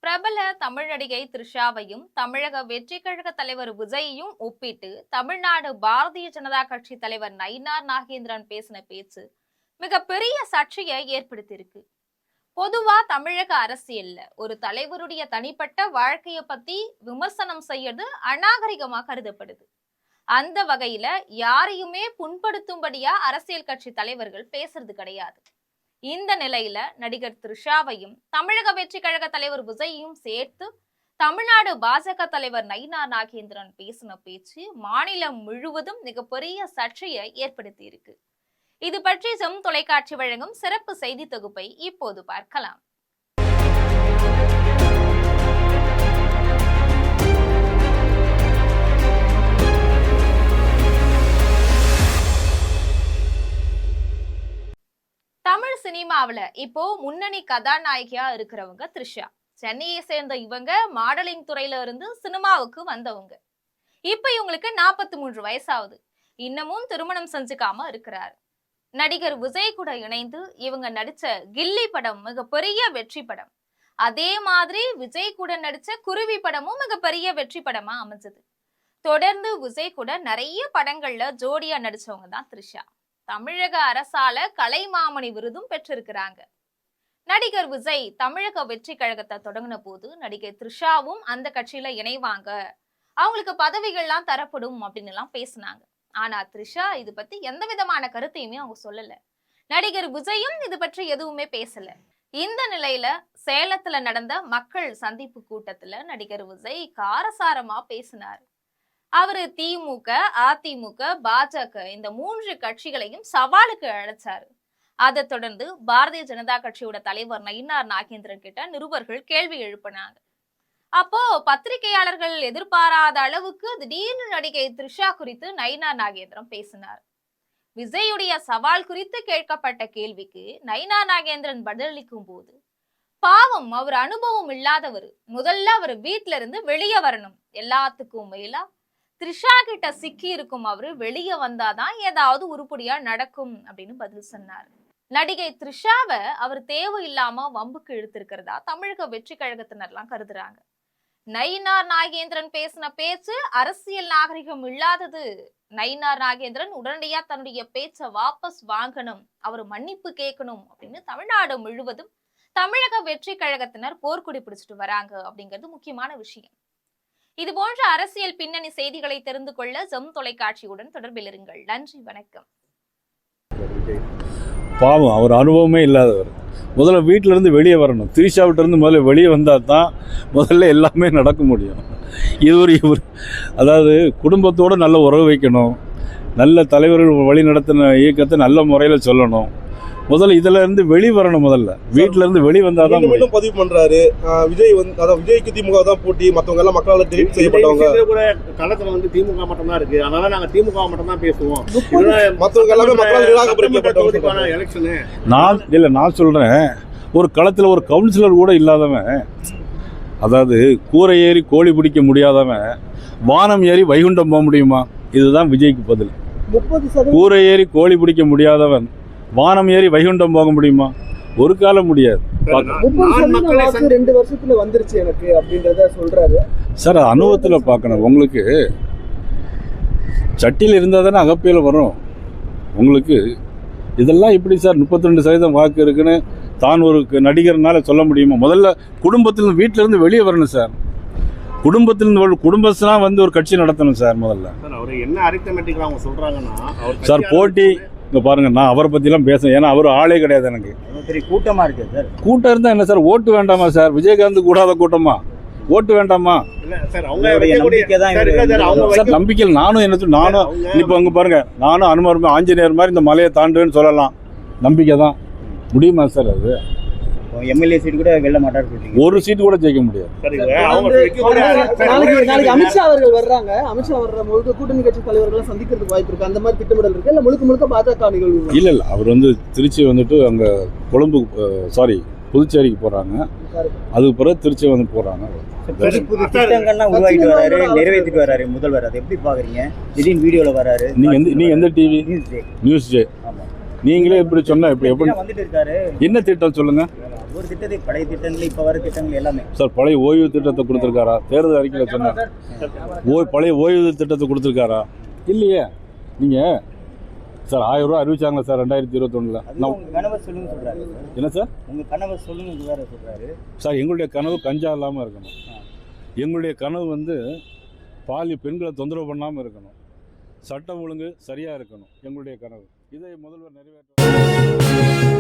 பிரபல தமிழ் நடிகை த்ரிஷாவையும் தமிழக வெற்றி கழக தலைவர் விஜயையும் ஒப்பிட்டு தமிழ்நாடு பாரதிய ஜனதா கட்சி தலைவர் நயினார் நாகேந்திரன் பேசின பேச்சு மிகப்பெரிய சர்ச்சையை ஏற்படுத்தியிருக்கு. பொதுவா தமிழக அரசியல்ல ஒரு தலைவருடைய தனிப்பட்ட வாழ்க்கைய பத்தி விமர்சனம் செய்யறது அநாகரிகமா கருதப்படுது. அந்த வகையில யாரையுமே புண்படுத்தும்படியா அரசியல் கட்சி தலைவர்கள் பேசுறது கிடையாது. இந்த நிலையில நடிகர் த்ரிஷாவையும் தமிழக வெற்றி கழக தலைவர் விஜயையும் சேர்த்து தமிழ்நாடு பாஜக தலைவர் நயினார் நாகேந்திரன் பேசின பேச்சு மாநிலம் முழுவதும் மிகப்பெரிய சர்ச்சையை ஏற்படுத்தி இருக்கு. இது பற்றி ஜெம் தொலைக்காட்சி வழங்கும் சிறப்பு செய்தி தொகுப்பை இப்போது பார்க்கலாம். தமிழ் சினிமாவில இப்போ முன்னணி கதாநாயகியா இருக்கிறவங்க த்ரிஷா. சென்னையை சேர்ந்த இவங்க மாடலிங் துறையில இருந்து சினிமாவுக்கு வந்தவங்க. இப்ப இவங்களுக்கு 43 வயசாகுது. இன்னமும் திருமணம் செஞ்சுக்காம இருக்கிறாரு. நடிகர் விஜய் கூட இணைந்து இவங்க நடிச்ச கில்லி படம் மிகப்பெரிய வெற்றி படம். அதே மாதிரி விஜய் கூட நடிச்ச குருவி படமும் மிகப்பெரிய வெற்றி படமா அமைஞ்சது. தொடர்ந்து விஜய் கூட நிறைய படங்கள்ல ஜோடியா நடிச்சவங்க தான் த்ரிஷா. தமிழக அரசால கலைமாமணி விருதும் பெற்றிருக்கிறாங்க. நடிகர் விஜய் தமிழக வெற்றி கழகத்தை தொடங்கின போது நடிகை த்ரிஷாவும் அந்த கட்சியில இணைவாங்க, அவங்களுக்கு பதவிகள்லாம் தரப்படும் அப்படின்னு எல்லாம் பேசினாங்க. ஆனா த்ரிஷா இது பத்தி எந்த விதமான கருத்தையுமே அவங்க சொல்லல. நடிகர் விஜயும் இது பற்றி எதுவுமே பேசல. இந்த நிலையில சேலத்துல நடந்த மக்கள் சந்திப்பு கூட்டத்துல நடிகர் விஜய் காரசாரமா பேசினார். அவரு திமுக, அதிமுக, பாஜக இந்த 3 கட்சிகளையும் சவாலுக்கு அழைச்சாரு. அதை தொடர்ந்து பாரதிய ஜனதா கட்சியோட தலைவர் நயினார் நாகேந்திரன் கிட்ட நிருபர்கள் கேள்வி எழுப்பினாங்க. அப்போ பத்திரிகையாளர்கள் எதிர்பாராத அளவுக்கு திடீர்னு நடிகை த்ரிஷா குறித்து நயினார் நாகேந்திரன் பேசினார். விஜயுடைய சவால் குறித்து கேட்கப்பட்ட கேள்விக்கு நயினார் நாகேந்திரன் பதிலளிக்கும் போது, பாவம் அவர் அனுபவம் இல்லாதவர், முதல்ல அவர் வீட்டுல இருந்து வெளியே வரணும், எல்லாத்துக்கும் மேலா த்ரிஷா கிட்ட சிக்கி இருக்கும் அவரு வெளியே வந்தாதான் ஏதாவது உருப்படியா நடக்கும் அப்படின்னு பதில் சொன்னார். நடிகை த்ரிஷாவை அவர் தேவையில்லாம வம்புக்கு இழுத்திருக்கிறதா தமிழக வெற்றி கழகத்தினர்லாம் கருதுறாங்க. நயினார் நாகேந்திரன் பேசின பேச்சு அரசியல் நாகரிகம் இல்லாதது. நயினார் நாகேந்திரன் உடனடியா தன்னுடைய பேச்சை வாபஸ் வாங்கணும், அவர் மன்னிப்பு கேட்கணும் அப்படின்னு தமிழ்நாடு முழுவதும் தமிழக வெற்றி கழகத்தினர் போர்க்குடி பிடிச்சிட்டு வராங்க அப்படிங்கிறது முக்கியமான விஷயம். இது போன்ற அரசியல் பின்னணி செய்திகளை தெரிந்து கொள்ள ஜெம் தொலைக்காட்சியுடன் தொடர்பில் இருங்கள். நன்றி, வணக்கம். பாவம், அவர் அனுபவமே இல்லாதவர். முதல்ல வீட்டிலேருந்து வெளியே வரணும். த்ரிஷாவிட்டிருந்து முதல்ல வெளியே வந்தால் தான் முதல்ல எல்லாமே நடக்க முடியும். அதாவது குடும்பத்தோடு நல்ல உறவு வைக்கணும், நல்ல தலைவர்கள் வழி நடத்தின இயக்கத்தை நல்ல முறையில் சொல்லணும். முதல்ல இதுல இருந்து வெளி வரணும். முதல்ல வீட்டுல இருந்து வெளி வந்தாதான் பதிவு பண்றாரு விஜய். அதாவது விஜய்க்கு திமுக தான் போட்டி, மற்றவங்க எல்லாம் மக்களால் தெரிவு செய்யப்பட்டவங்க. கூட களத்துல வந்து திமுக மட்டும் தான் இருக்கு, அதனால நாங்க திமுக மட்டும் தான் பேசுவோம், மற்றவங்க எல்லாமே மக்களால் நிராகரிக்கப்பட்டவங்க எலெக்ஷனு. நான் சொல்றேன், ஒரு களத்துல ஒரு கவுன்சிலர் கூட இல்லாதவன், அதாவது கூரை ஏறி கோழி பிடிக்க முடியாதவன் வானம் ஏறி வைகுண்டம் போக முடியுமா? இதுதான் விஜய்க்கு பதில். கூரை ஏறி கோழி பிடிக்க முடியாதவன் வானம் ஏறி வைகுண்டம் போக முடியுமா? ஒரு காலம் முடியாது. 2 வருஷத்துல வந்துருச்சு எனக்கு அப்படின்றத சொல்றாரு சார். அனுபவத்தில் பார்க்கணும். உங்களுக்கு சட்டியில் இருந்தால் தானே அகப்பையில் வரும். உங்களுக்கு இதெல்லாம் இப்படி சார் 32% வாக்கு இருக்குன்னு தான் ஒரு நடிகர்னால சொல்ல முடியுமா? முதல்ல குடும்பத்திலிருந்து வீட்டிலிருந்து வெளியே வரணும் சார். குடும்பத்தினா வந்து ஒரு கட்சி நடத்தணும் சார். முதல்ல என்ன அரித்தமெட்டிக் அவங்க சொல்றாங்கன்னா சார் போட்டி. இங்கே பாருங்க, நான் அவரை பற்றிலாம் பேசுகிறேன். ஏன்னா அவர் ஆளே கிடையாது. எனக்கு பெரிய கூட்டமாக இருக்கு சார். கூட்டம் இருந்தால் என்ன சார்? ஓட்டு வேண்டாமா சார்? விஜயகாந்த் கூடாத கூட்டமா? ஓட்டு வேண்டாமா சார்? நம்பிக்கை. நானும் இப்போ அங்கே பாருங்க, நானும் அனுமதி ஆஞ்சநேயர் மாதிரி இந்த மலையை தாண்டுன்னு சொல்லலாம். நம்பிக்கை தான். முடியுமா சார்? அது எம்எல்ஏ சீட் கூட வெல்ல மாட்டாரு, ஒரு சீட் கூட ஜெயிக்க முடியாது. அமித்ஷா அவர்கள் வர்றாங்க. அமித்ஷா வர்ற முழுக்க கூட்டணி கட்சி தலைவர்கள் சந்திக்கிறதுக்கு வாய்ப்பு இருக்கு. அந்த மாதிரி திட்டமிடல் இருக்கு இல்ல முழுக்க பாஜக நிகழ்வு? இல்ல அவர் வந்து திருச்சி வந்துட்டு அங்க கொழும்பு புதுச்சேரிக்கு போறாங்க. அதுக்கு பிறகு திருச்சி வந்து போறாங்க. திட்டங்கள்லாம் உருவாக்கிட்டு வராரு, நிறைவேற்றிட்டு வராரு முதல்வர். அதை எப்படி பாக்குறீங்க? திடீர்னு வீடியோல வராரு. நீங்க எந்த டிவி? News J. நீங்களே இப்படி சொன்னா எப்படி? வந்துட்டு இருக்காரு. என்ன திட்டம் சொல்லுங்க. ஒரு திட்டத்தை பழைய திட்டங்கள் இப்போ வர திட்டங்கள் எல்லாமே சார் பழைய ஓய்வு திட்டத்தை கொடுத்துருக்காரா? தேர்தல் அறிக்கையில் சொன்னாங்க பழைய ஓய்வு திட்டத்தை கொடுத்துருக்காரா? இல்லையே. நீங்கள் சார் 1000 ரூபா அறிவிச்சாங்களா சார் 2021? உங்க கணவர் சொல்லுங்க சொல்றாரு. என்ன சார்? உங்க கணவர் சொல்லுங்க வேற சொல்றாரு. சார் எங்களுடைய கனவு கஞ்சா இல்லாமல் இருக்கணும். எங்களுடைய கனவு வந்து பெண்களை தொந்தரவு பண்ணாமல் இருக்கணும். சட்டம் ஒழுங்கு சரியாக இருக்கணும். எங்களுடைய கனவு இதை முதல்வர் நிறைவேற்ற